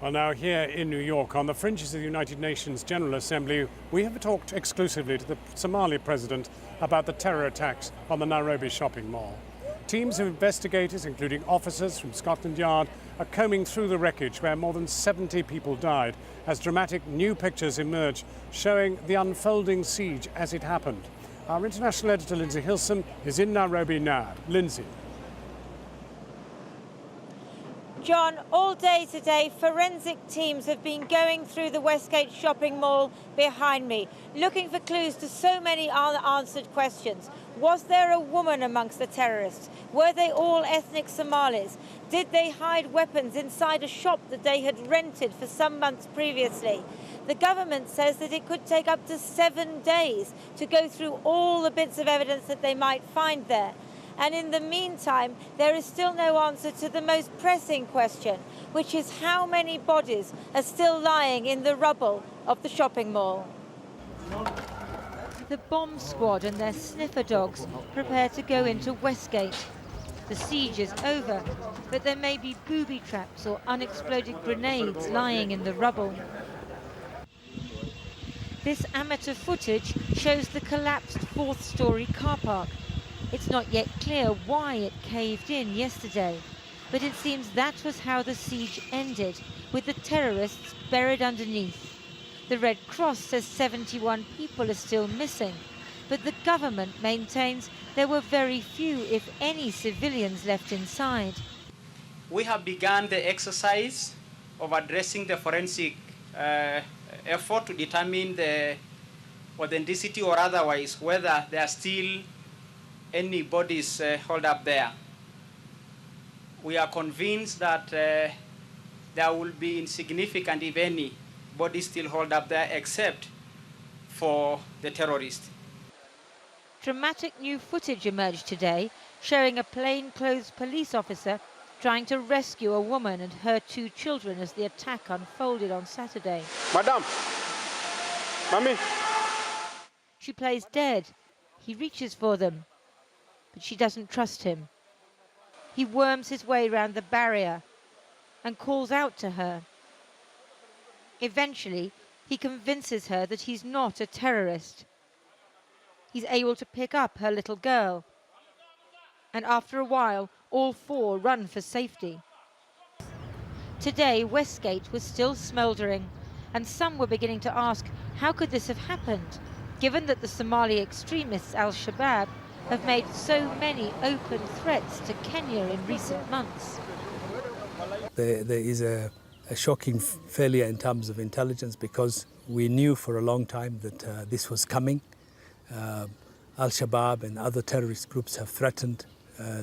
Well, now here in New York, on the fringes of the United Nations General Assembly, we have talked exclusively to the Somali president about the terror attacks on the Nairobi shopping mall. Teams of investigators, including officers from Scotland Yard, are combing through the wreckage where more than 70 people died as dramatic new pictures emerge showing the unfolding siege as it happened. Our international editor, Lindsay Hilson, is in Nairobi now. Lindsay. John, all day today, forensic teams have been going through the Westgate shopping mall behind me, looking for clues to so many unanswered questions. Was there a woman amongst the terrorists? Were they all ethnic Somalis? Did they hide weapons inside a shop that they had rented for some months previously? The government says that it could take up to 7 days to go through all the bits of evidence that they might find there. And in the meantime, there is still no answer to the most pressing question, which is how many bodies are still lying in the rubble of the shopping mall. The bomb squad and their sniffer dogs prepare to go into Westgate. The siege is over, but there may be booby traps or unexploded grenades lying in the rubble. This amateur footage shows the collapsed fourth-storey car park. It's not yet clear why it caved in yesterday, but it seems that was how the siege ended, with the terrorists buried underneath. The Red Cross says 71 people are still missing, but the government maintains there were very few, if any, civilians left inside. We have begun the exercise of addressing the forensic effort to determine the authenticity or otherwise whether there are still any bodies held up there. We are convinced that there will be insignificant, if any, bodies still held up there except for the terrorists. Dramatic new footage emerged today showing a plainclothes police officer trying to rescue a woman and her 2 children as the attack unfolded on Saturday. Madam! Mommy! She plays dead. He reaches for them, but she doesn't trust him. He worms his way round the barrier and calls out to her. Eventually, he convinces her that he's not a terrorist. He's able to pick up her little girl. And after a while, all 4 run for safety. Today, Westgate was still smouldering, and some were beginning to ask, how could this have happened, given that the Somali extremists al-Shabab have made so many open threats to Kenya in recent months. There is a shocking failure in terms of intelligence, because we knew for a long time that this was coming. Al-Shabab and other terrorist groups have threatened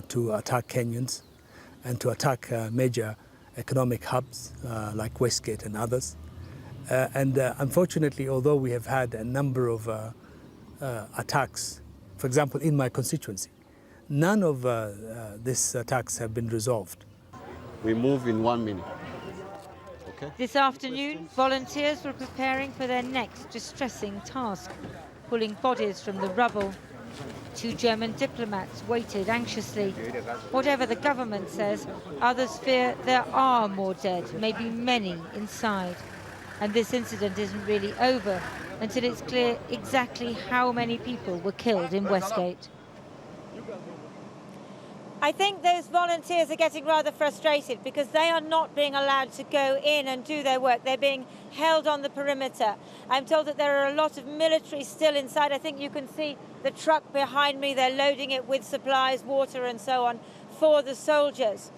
to attack Kenyans and to attack major economic hubs like Westgate and others. Unfortunately, although we have had a number of attacks, for example, in my constituency, none of these attacks have been resolved. We move in 1 minute. Okay. This afternoon, volunteers were preparing for their next distressing task, pulling bodies from the rubble. 2 German diplomats waited anxiously. Whatever the government says, others fear there are more dead, maybe many inside. And this incident isn't really over until it's clear exactly how many people were killed in Westgate. I think those volunteers are getting rather frustrated because they are not being allowed to go in and do their work. They're being held on the perimeter. I'm told that there are a lot of military still inside. I think you can see the truck behind me. They're loading it with supplies, water and so on for the soldiers.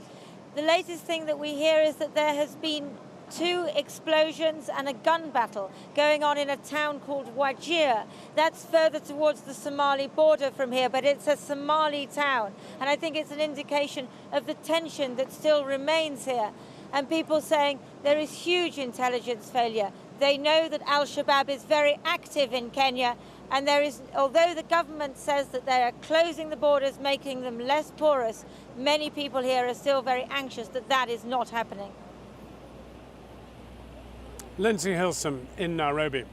The latest thing that we hear is that there has been 2 explosions and a gun battle going on in a town called Wajir. That's further towards the Somali border from here, but it's a Somali town. And I think it's an indication of the tension that still remains here. And people saying there is huge intelligence failure. They know that al-Shabab is very active in Kenya, and there is, although the government says that they are closing the borders, making them less porous, many people here are still very anxious that that is not happening. Lindsay Hilson in Nairobi.